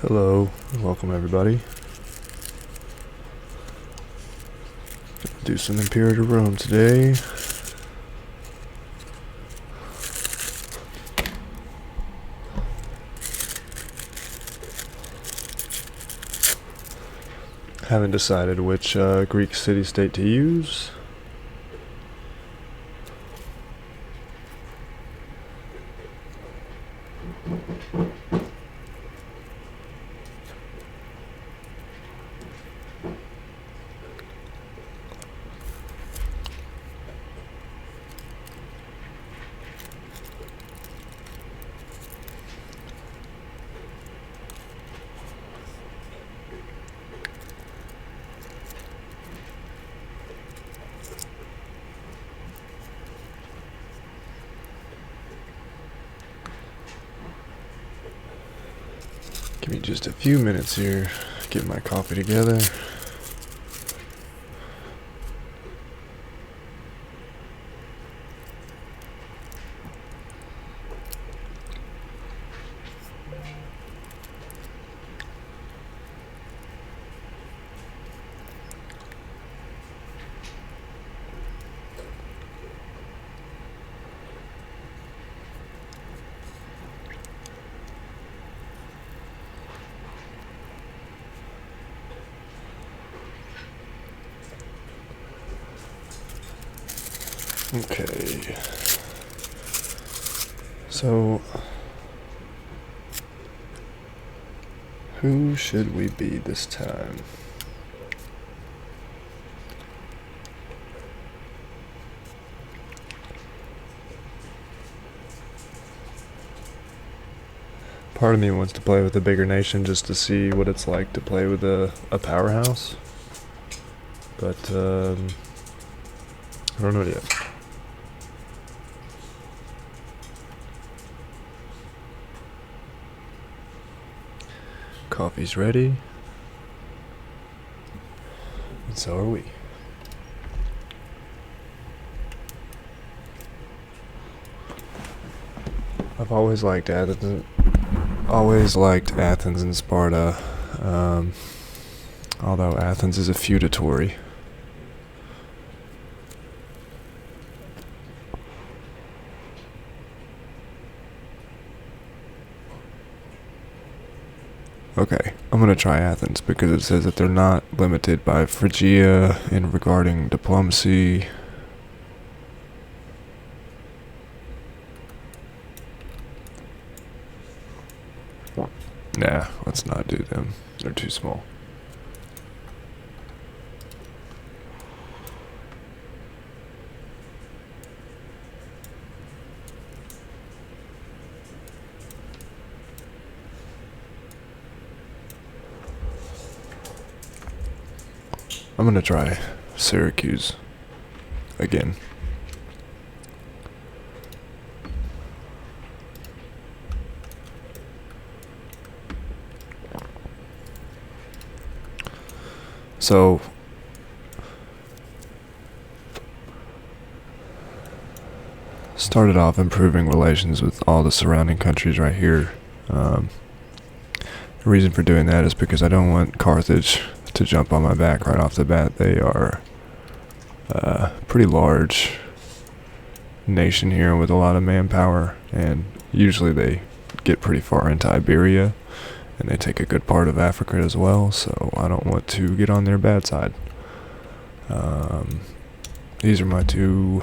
Hello, welcome everybody. Do some Imperator Rome today. Haven't decided which Greek city-state to use. Give me just a few minutes here, get my coffee together. Okay, so who should we be this time? Part of me wants to play with a bigger nation just to see what it's like to play with a powerhouse, but I don't know yet. Coffee's ready, and so are we. I've always liked Athens and Sparta, although Athens is a feudatory. Okay, I'm gonna try Athens because it says that they're not limited by Phrygia in regarding diplomacy. Nah, let's not do them. They're too small. I'm gonna try Syracuse again. So started off improving relations with all the surrounding countries right here. The reason for doing that is because I don't want Carthage to jump on my back right off the bat. They are a pretty large nation here with a lot of manpower, and usually they get pretty far into Iberia, and they take a good part of Africa as well, so I don't want to get on their bad side. These are my two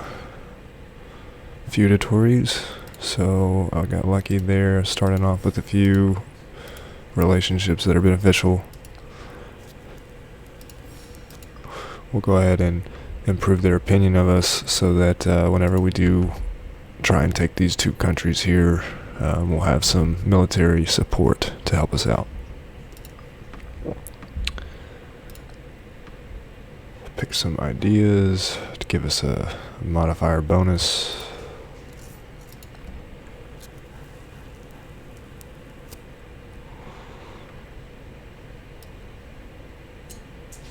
feudatories, so I got lucky there, starting off with a few relationships that are beneficial. We'll go ahead and improve their opinion of us so that whenever we do try and take these two countries here, we'll have some military support to help us out. Pick some ideas to give us a modifier bonus.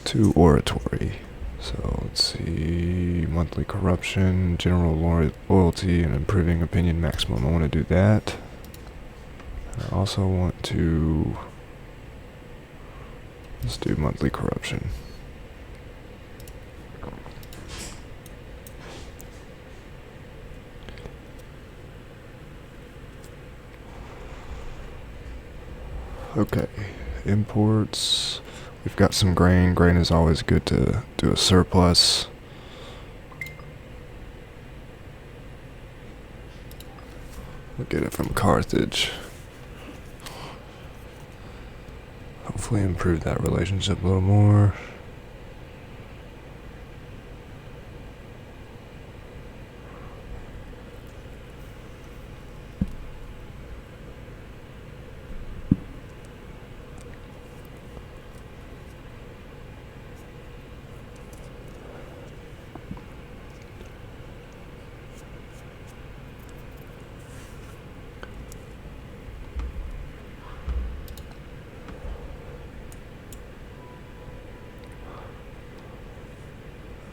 To oratory. So let's see, monthly corruption, general loyalty, and improving opinion maximum. I want to do that. I also want to Let's do monthly corruption. Okay, imports. We've got some grain. Grain is always good to do a surplus. We'll get it from Carthage. Hopefully improve that relationship a little more.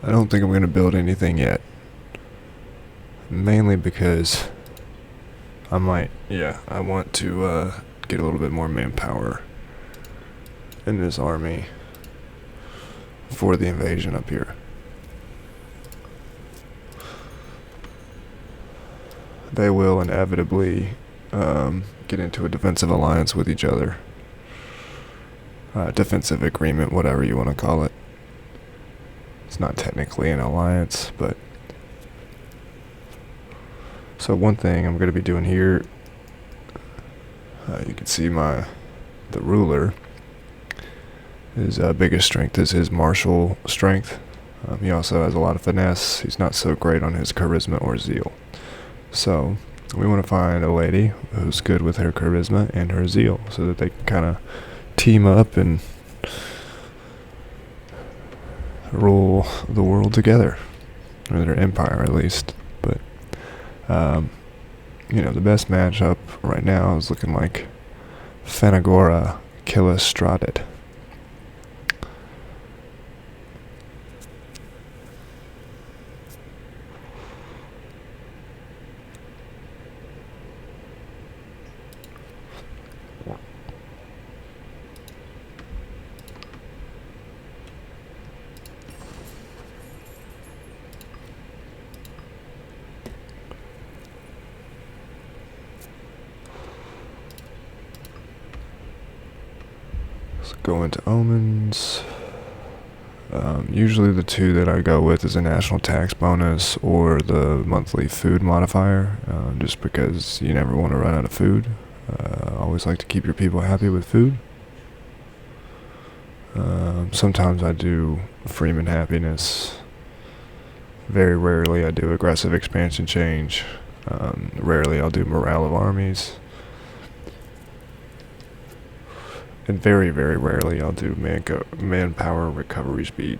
I don't think I'm going to build anything yet. Mainly because I want to get a little bit more manpower in this army for the invasion up here. They will inevitably get into a defensive alliance with each other. Defensive agreement, whatever you want to call it. It's not technically an alliance, but... So one thing I'm going to be doing here, you can see the ruler, his biggest strength is his martial strength. He also has a lot of finesse. He's not so great on his charisma or zeal. So we want to find a lady who's good with her charisma and her zeal so that they can kind of team up and rule the world together, or their empire at least. But the best matchup right now is looking like Fenagora Kilistradit. Let's go into omens. Usually the two that I go with is a national tax bonus or the monthly food modifier, just because you never want to run out of food. Always like to keep your people happy with food. Sometimes I do Freeman happiness. Very rarely I do aggressive expansion change. Rarely I'll do morale of armies. And very, very rarely I'll do manpower recovery speed.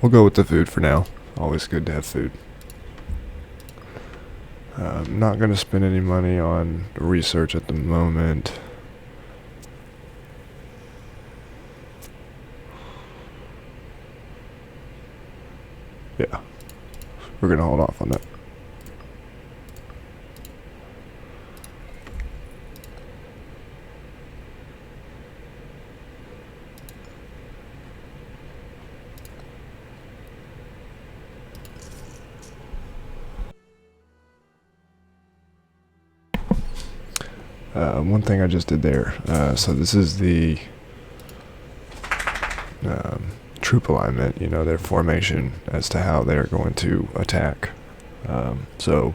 We'll go with the food for now. Always good to have food. I'm not going to spend any money on research at the moment. Yeah, we're going to hold off on that. One thing I just did there, so this is the troop alignment, their formation as to how they're going to attack. So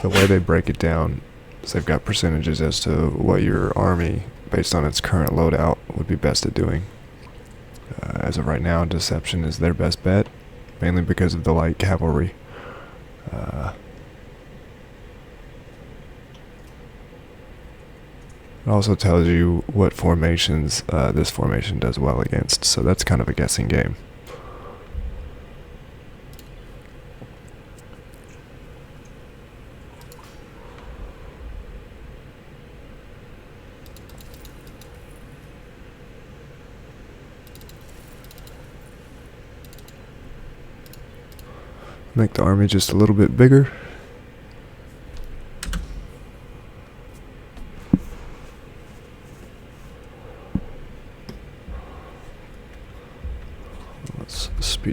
the way they break it down is they've got percentages as to what your army, based on its current loadout, would be best at doing. As of right now, deception is their best bet, mainly because of the light cavalry. It also tells you what formations this formation does well against, so that's kind of a guessing game. Make the army just a little bit bigger.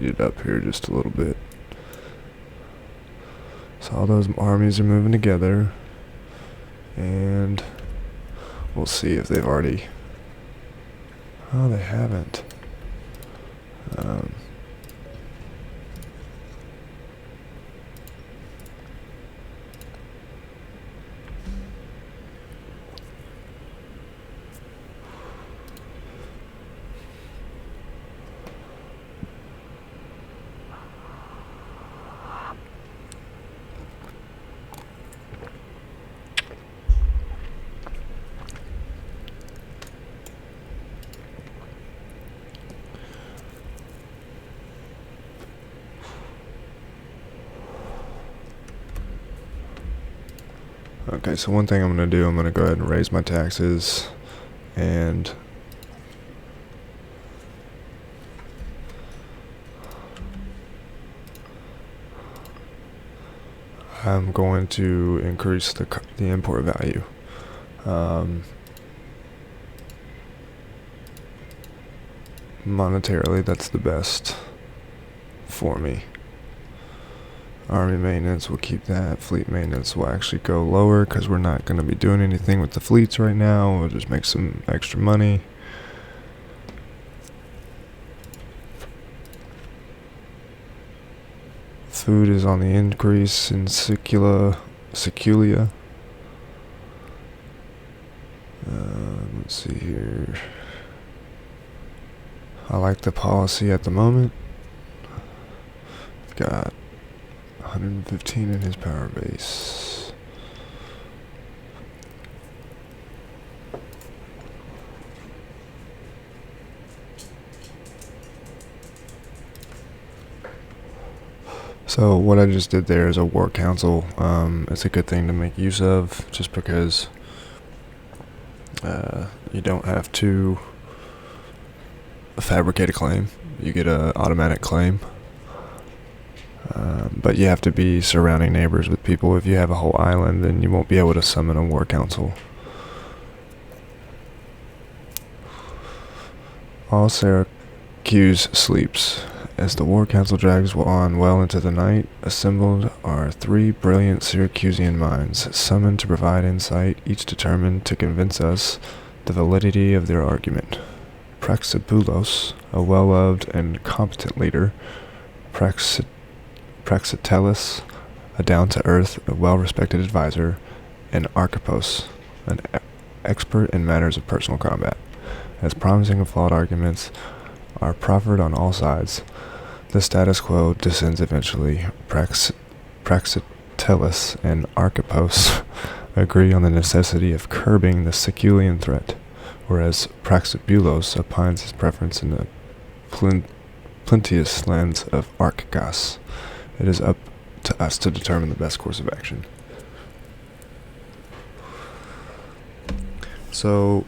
speed it up here just a little bit. So all those armies are moving together, and we'll see if they've already... Oh, they haven't. Okay, so one thing I'm going to do, I'm going to go ahead and raise my taxes, and I'm going to increase the import value. Monetarily, that's the best for me. Army maintenance, we'll keep that. Fleet maintenance will actually go lower because we're not going to be doing anything with the fleets right now. We'll just make some extra money. Food is on the increase in Siculia. Let's see here. I like the policy at the moment. Got 115 in his power base. So what I just did there is a war council. It's a good thing to make use of, just because you don't have to fabricate a claim. You get an automatic claim. But you have to be surrounding neighbors with people. If you have a whole island, then you won't be able to summon a war council. All Syracuse sleeps. As the war council drags on well into the night, assembled are 3 brilliant Syracusan minds, summoned to provide insight, each determined to convince us the validity of their argument. Praxiteles, a well-loved and competent leader. Praxiteles, a down-to-earth, well-respected advisor. And Archippos, an expert in matters of personal combat. As promising and flawed arguments are proffered on all sides, the status quo descends eventually. Praxiteles and Archippos agree on the necessity of curbing the Siculian threat, whereas Praxiteles opines his preference in the plenteous lands of Archgas. It is up to us to determine the best course of action. So,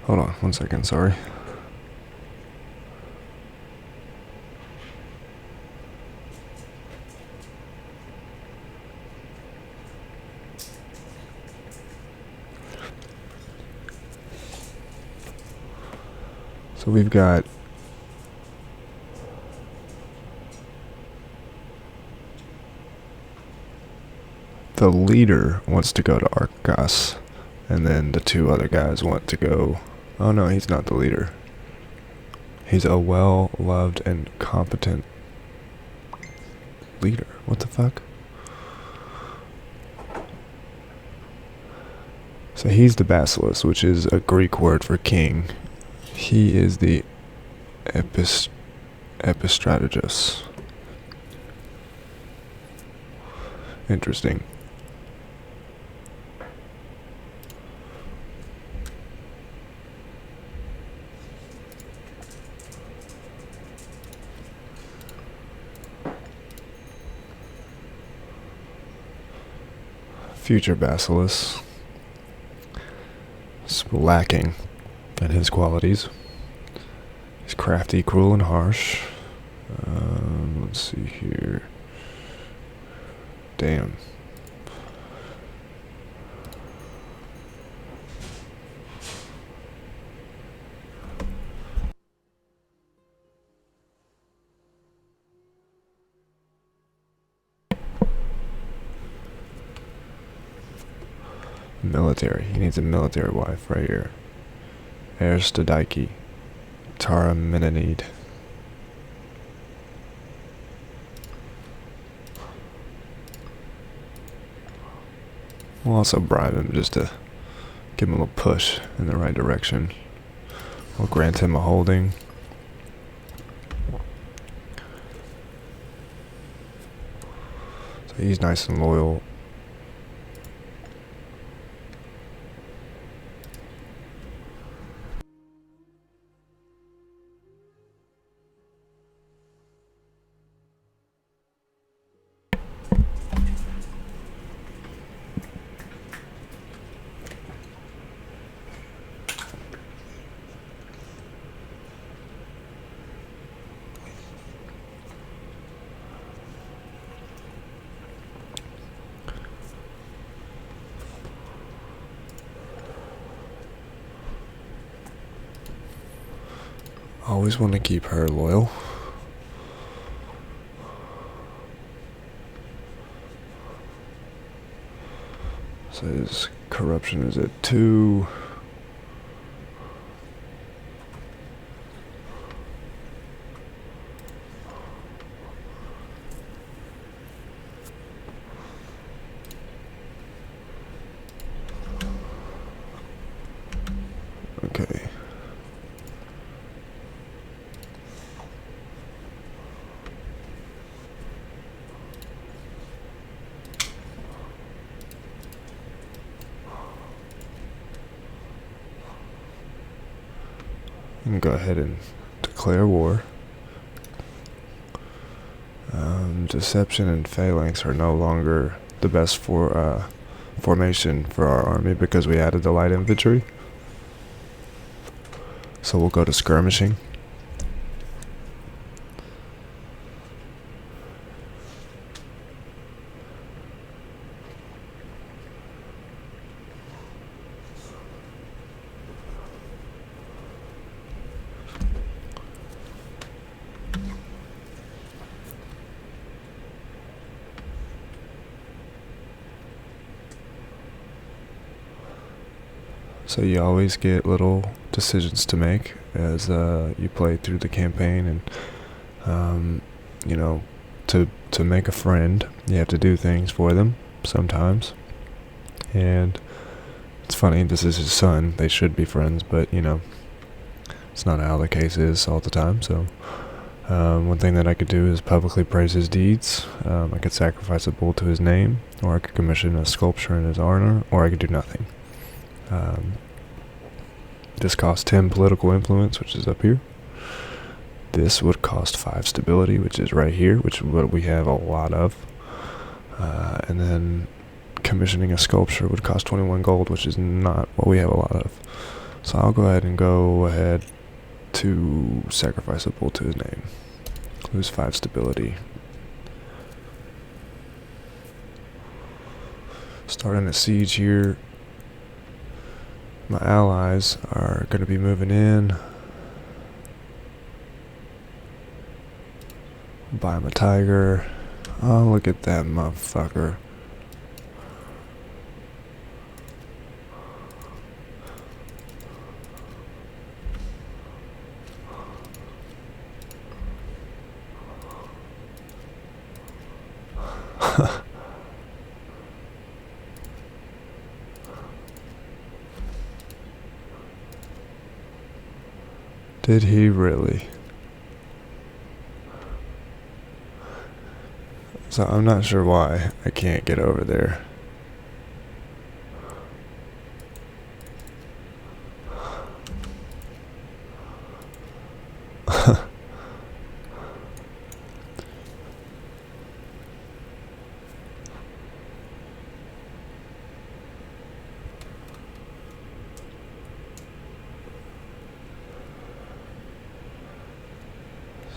hold on 1 second, sorry. So we've got the leader wants to go to Archgas, and then the 2 other guys want to go... Oh no, he's not the leader. He's a well-loved and competent leader. What the fuck? So he's the Basileus, which is a Greek word for king. He is the epistrategos. Interesting. Future Basileus is lacking in his qualities. He's crafty, cruel, and harsh. Let's see here. Damn. Military. He needs a military wife right here. Erstadiki. Tara Menenid. We'll also bribe him just to give him a little push in the right direction. We'll grant him a holding. So he's nice and loyal. Always want to keep her loyal. So his corruption is at 2. Okay. And go ahead and declare war. Deception and phalanx are no longer the best formation for our army because we added the light infantry. So we'll go to skirmishing. So you always get little decisions to make as you play through the campaign, and to make a friend, you have to do things for them sometimes. And it's funny, this is his son; they should be friends, but it's not how the case is all the time. So one thing that I could do is publicly praise his deeds. I could sacrifice a bull to his name, or I could commission a sculpture in his honor, or I could do nothing. This costs 10 political influence, which is up here. This would cost 5 stability, which is right here, which is what we have a lot of. And then commissioning a sculpture would cost 21 gold, which is not what we have a lot of. So I'll go ahead to sacrifice a bull to his name. Lose 5 stability. Starting a siege here. My allies are going to be moving in. Buy him a tiger. Oh, look at that motherfucker. Did he really? So I'm not sure why I can't get over there.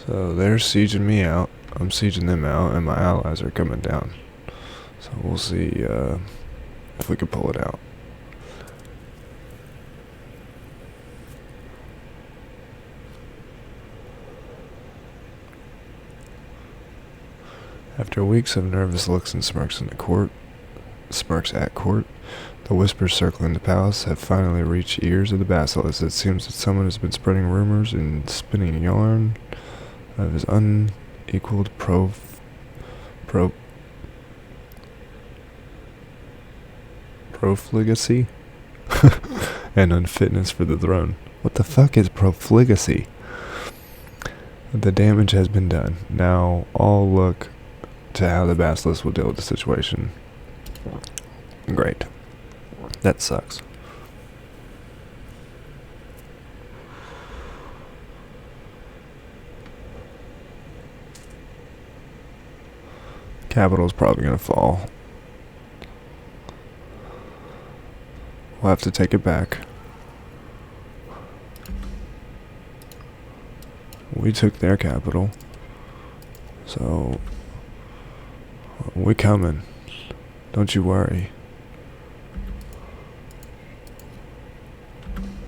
So they're sieging me out, I'm sieging them out, and my allies are coming down. So we'll see if we can pull it out. After weeks of nervous looks and smirks at court, The whispers circling the palace have finally reached ears of the basilisk. It seems that someone has been spreading rumors and spinning yarn of his unequaled profligacy and unfitness for the throne. What the fuck is profligacy? The damage has been done. Now all look to how the basilisk will deal with the situation. Great. That sucks. Capital's probably gonna fall. We'll have to take it back. We took their capital. So we coming. Don't you worry.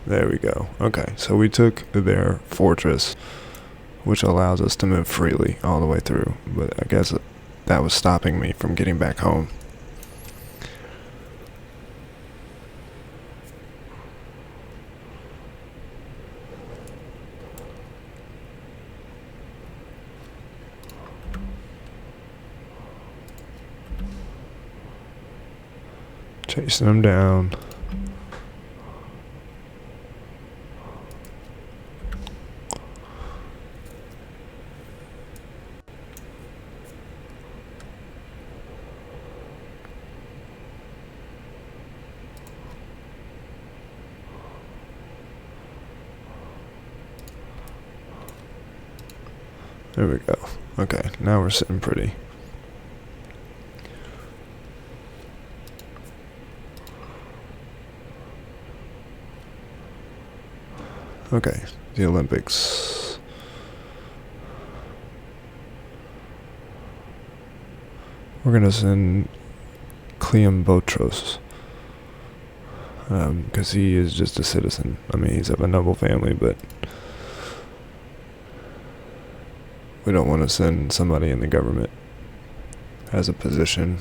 There we go. Okay, so we took their fortress, which allows us to move freely all the way through. But I guess that was stopping me from getting back home. Chasing them down. There we go. Okay, now we're sitting pretty. Okay, the Olympics. We're gonna send Cleombotros, because he is just a citizen. I mean, he's of a noble family, but we don't want to send somebody in the government as a position.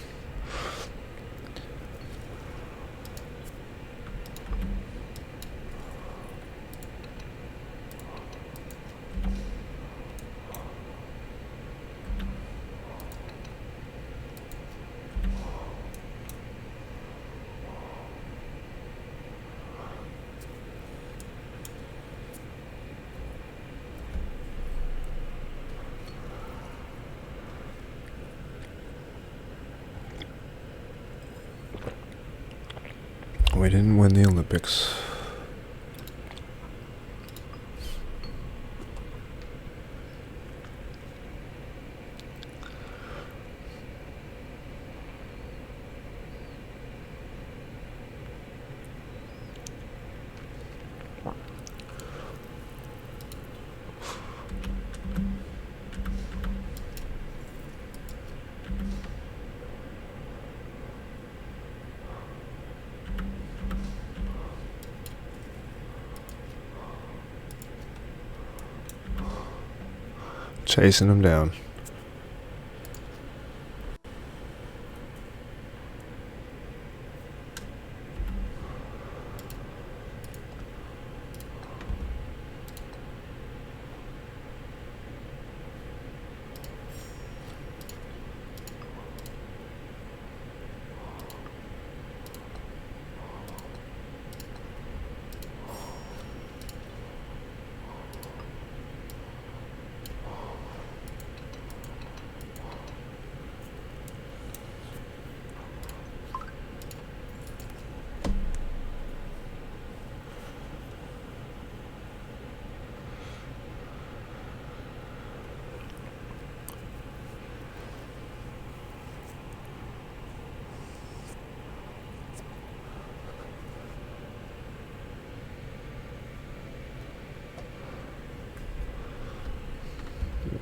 We didn't win the Olympics. Chasing them down.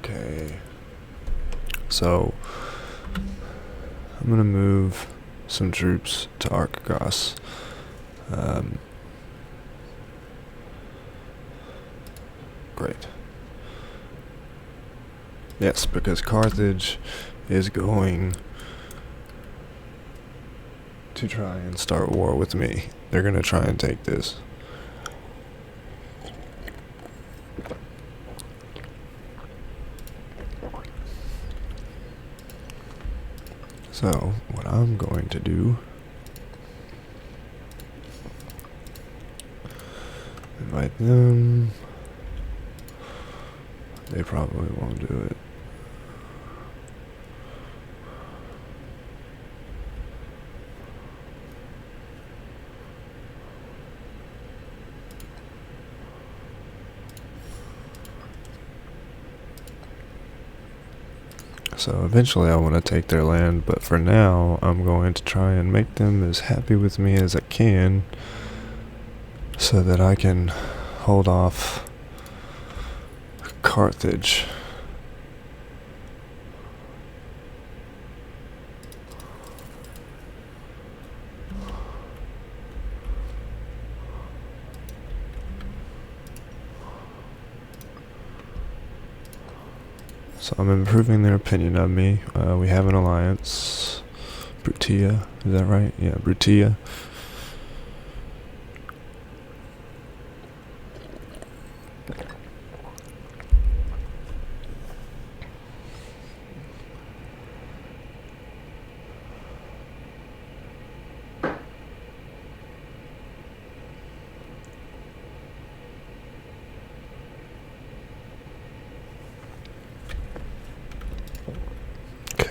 Okay. So I'm gonna move some troops to Archegos. Great. Yes, because Carthage is going to try and start war with me. They're gonna try and take this. So, what I'm going to do, invite them. They probably won't do it. So eventually I want to take their land, but for now I'm going to try and make them as happy with me as I can so that I can hold off Carthage. So I'm improving their opinion of me. We have an alliance. Brutia, is that right? Yeah, Brutia.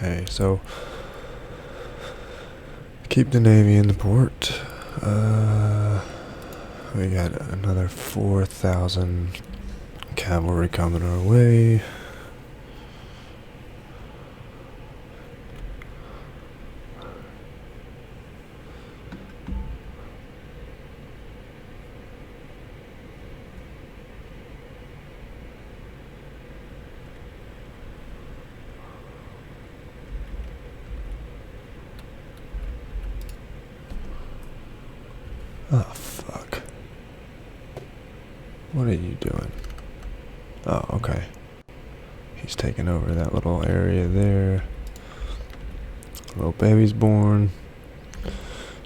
Okay, so keep the Navy in the port. We got another 4,000 cavalry coming our way. Oh, fuck. What are you doing? Oh, okay. He's taking over that little area there. Little baby's born.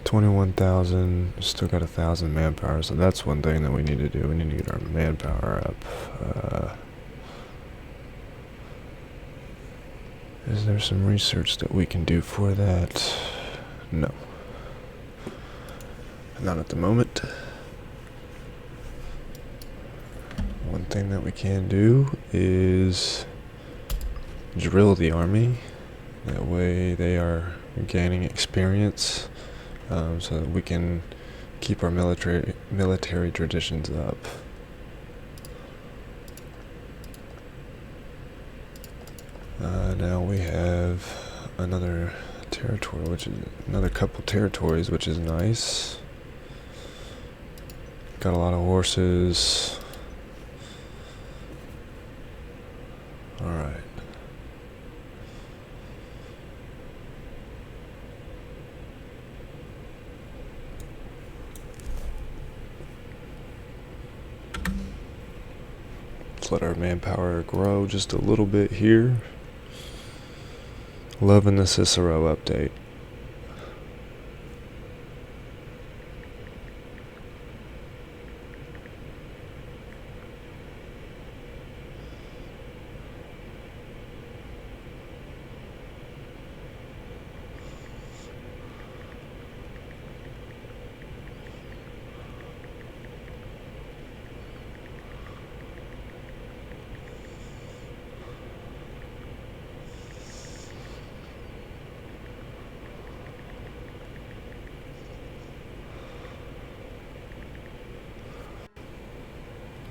21,000. Still got 1,000 manpower, so that's one thing that we need to do. We need to get our manpower up. Is there some research that we can do for that? No. Not at the moment. One thing that we can do is drill the army. That way they are gaining experience, so that we can keep our military traditions up. Now we have another territory, which is another couple territories, which is nice. Got a lot of horses. Alright. Let's let our manpower grow just a little bit here. Loving the Cicero update.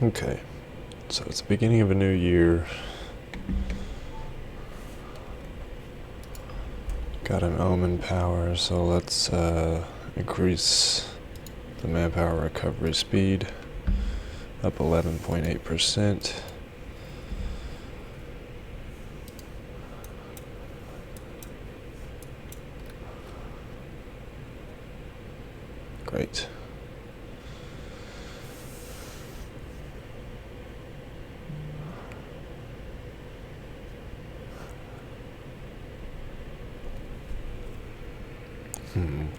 Okay, so it's the beginning of a new year. Got an omen power, so let's increase the manpower recovery speed up 11.8%. Great.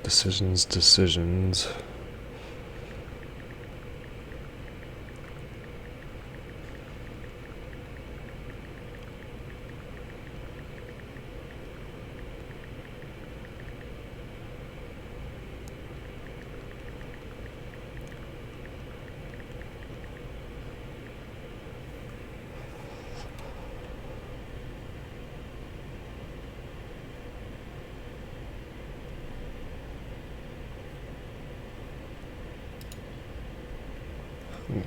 Decisions.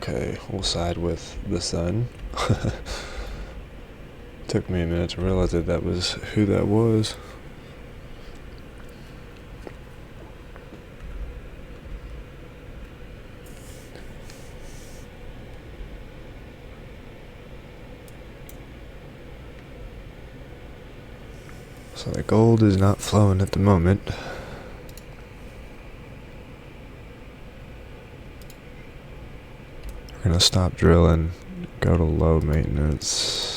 Okay, we'll side with the sun. Took me a minute to realize that was who that was. So the gold is not flowing at the moment. We're gonna stop drilling, go to low maintenance.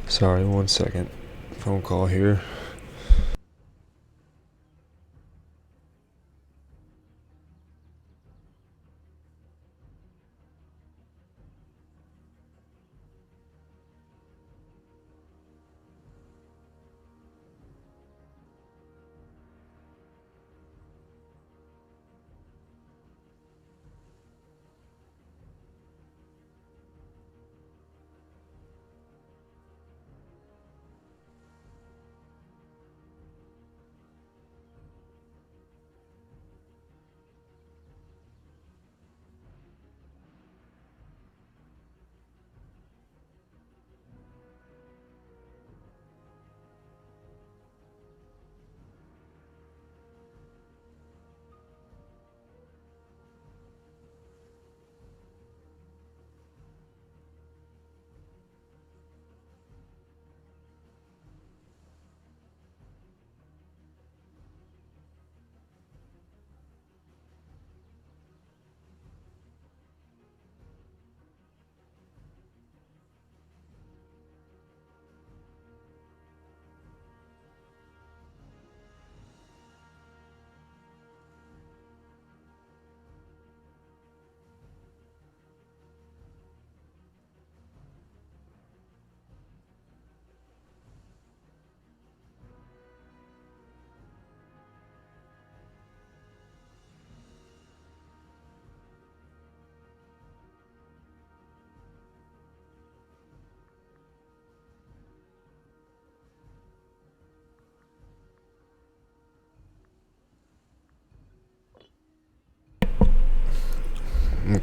Sorry, 1 second. Phone call here.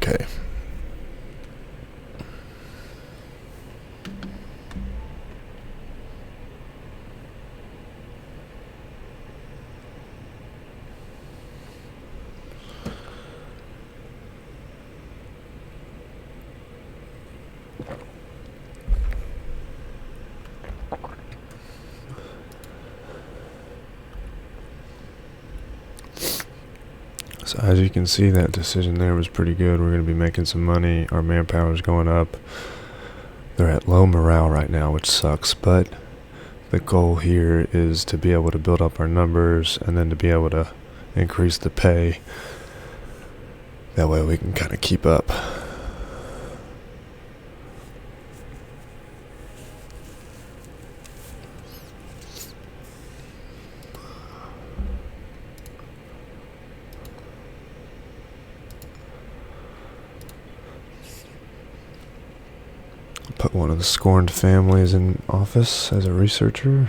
Okay. So as you can see, that decision there was pretty good. We're going to be making some money. Our manpower is going up. They're at low morale right now, which sucks, but the goal here is to be able to build up our numbers and then to be able to increase the pay. That way we can kind of keep up. Put one of the scorned families in office as a researcher.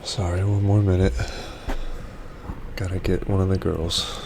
Sorry, one more minute. Gotta get one of the girls.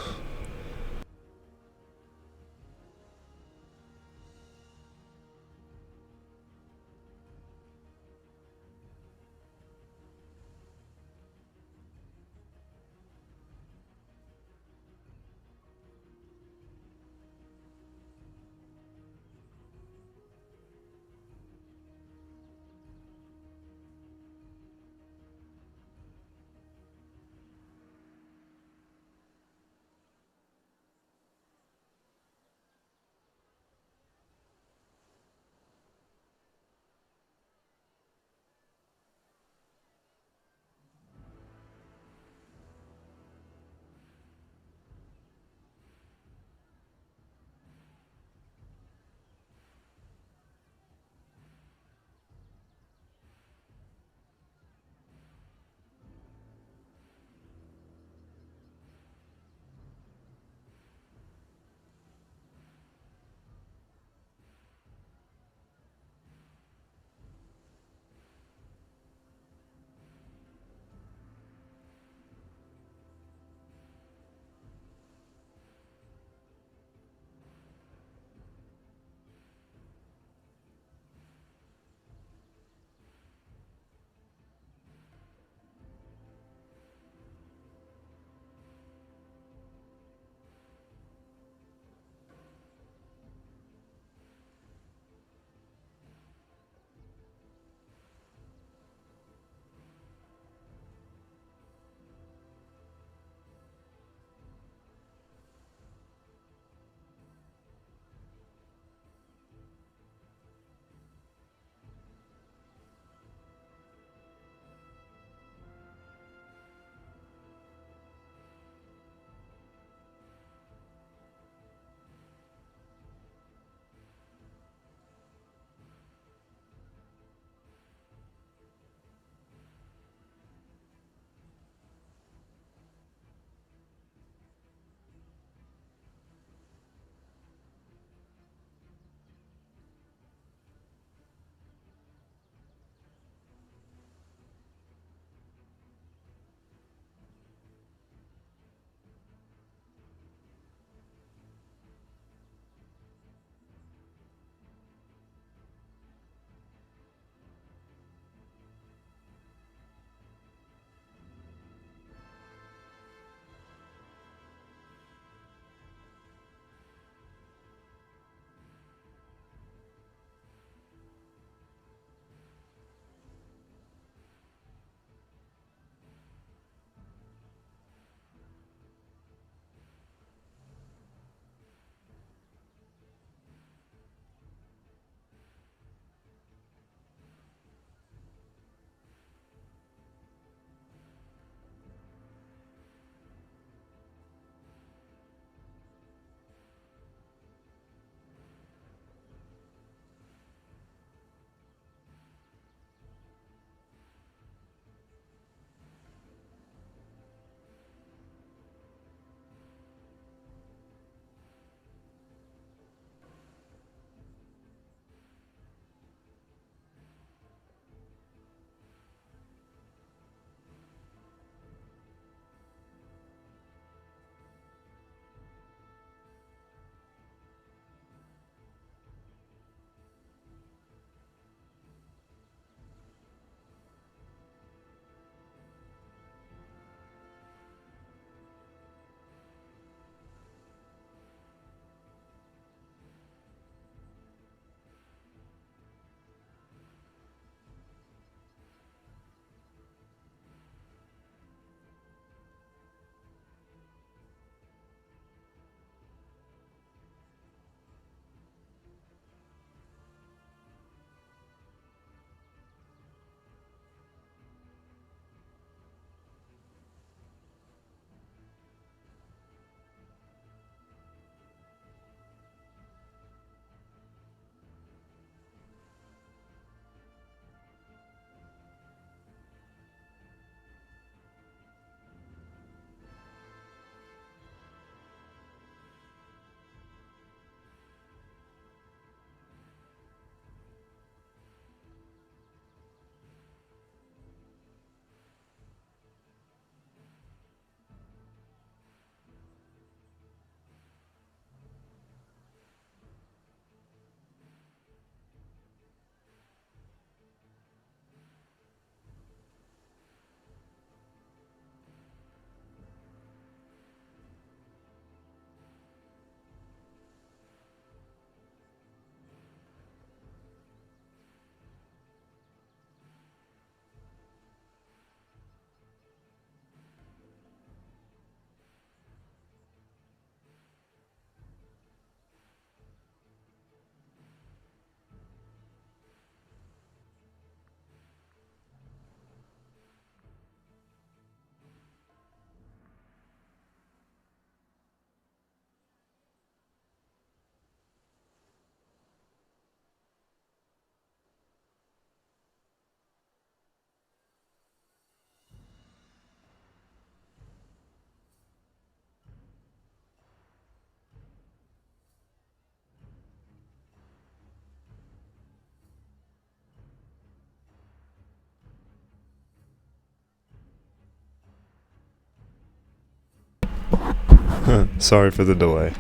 Sorry for the delay.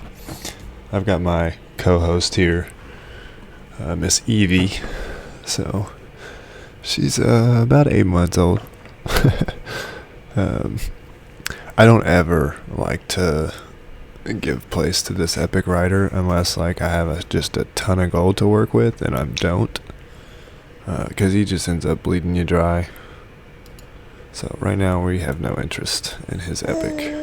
I've got my co-host here, Miss Evie. So, she's about 8 months old. I don't ever like to give place to this epic rider unless like I have just a ton of gold to work with, and I don't. Because he just ends up bleeding you dry. So right now we have no interest in his epic.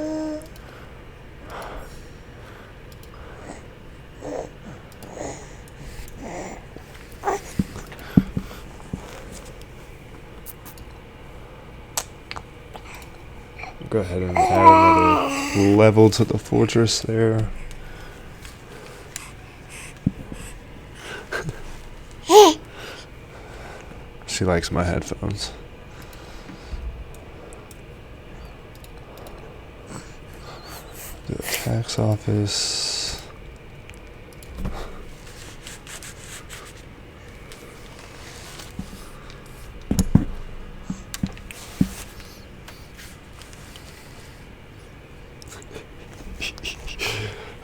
Go ahead and add another level to the fortress there. She likes my headphones. The tax office.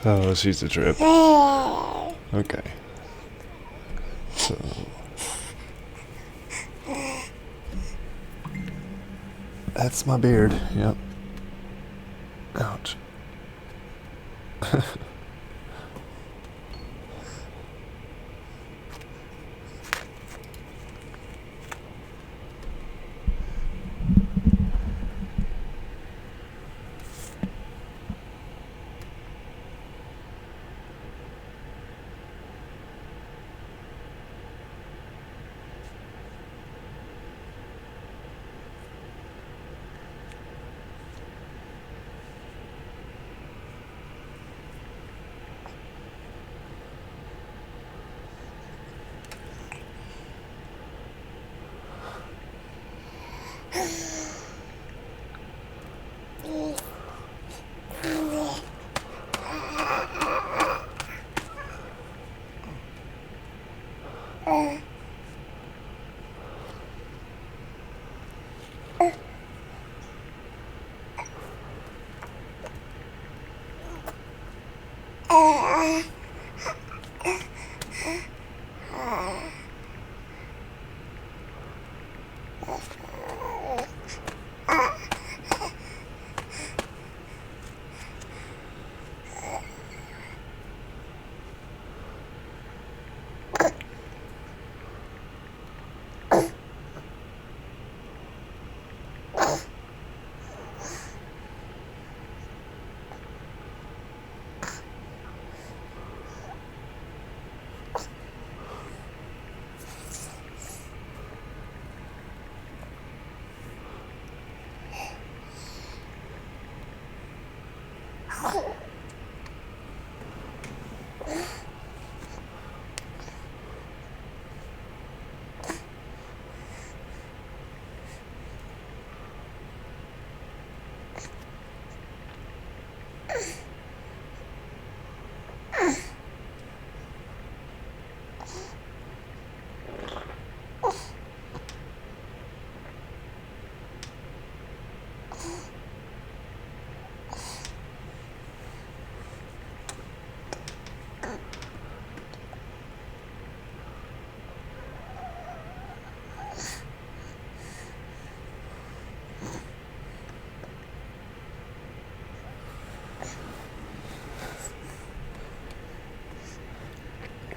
Oh, she's a trip. Okay. So. That's my beard. Yep. Ouch.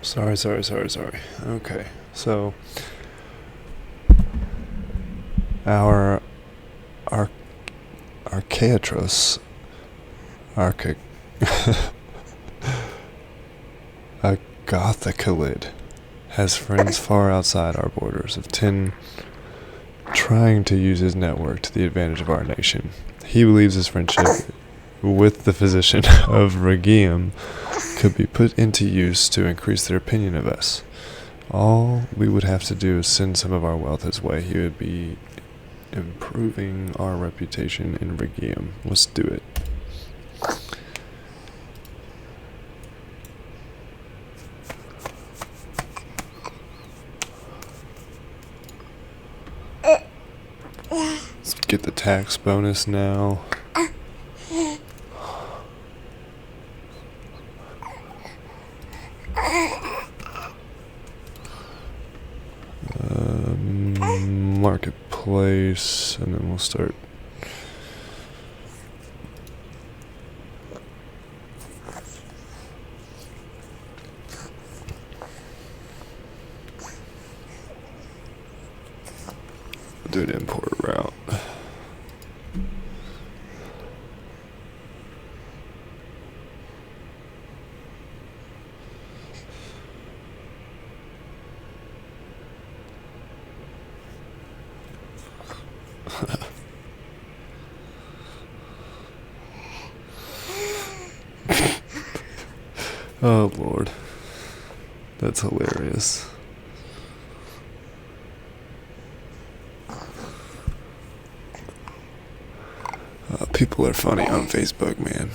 Sorry. Okay, so our Archaeatros a Gothicalid has friends far outside our borders of 10 trying to use his network to the advantage of our nation. He believes his friendship with the physician of Regium could be put into use to increase their opinion of us. All we would have to do is send some of our wealth his way. He would be improving our reputation in Regium. Let's do it. Let's get the tax bonus now. introduce, and then we'll start. Do an import route. Oh Lord, that's hilarious. People are funny on Facebook, man.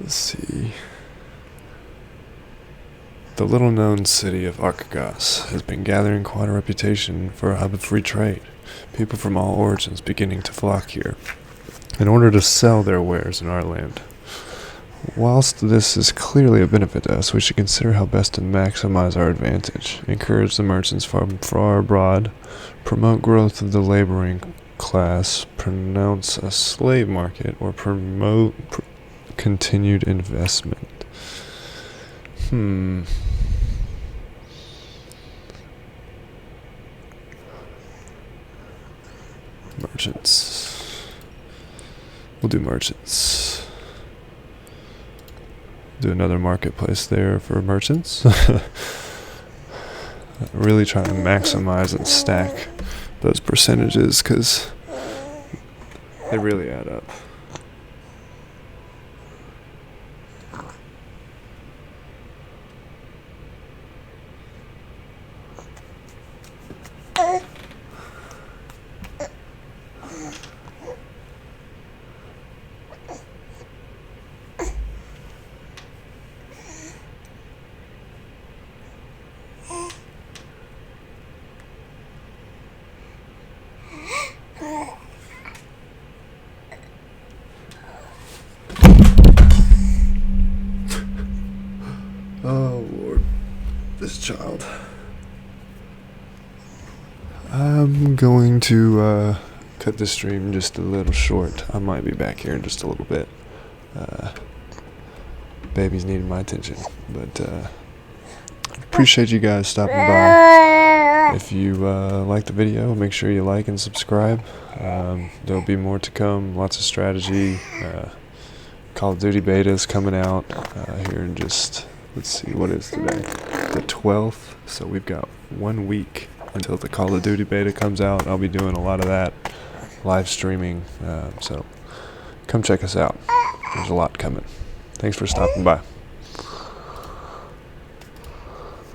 Let's see. The little-known city of Archegos has been gathering quite a reputation for a hub of free trade. People from all origins beginning to flock here in order to sell their wares in our land. Whilst this is clearly a benefit to us, we should consider how best to maximize our advantage, encourage the merchants from far abroad, promote growth of the laboring class, pronounce a slave market, or promote continued investment. Merchants. We'll do merchants. Do another marketplace there for merchants. Really trying to maximize and stack those percentages because they really add up. Oh Lord, this child. I'm going to cut the stream just a little short. I might be back here in just a little bit. Baby's needing my attention, but appreciate you guys stopping by. If you like the video, make sure you like and subscribe. There'll be more to come, lots of strategy. Call of Duty beta is coming out here in just, let's see, what is today? The 12th, so we've got 1 week until the Call of Duty beta comes out. I'll be doing a lot of that, live streaming, so come check us out. There's a lot coming. Thanks for stopping by.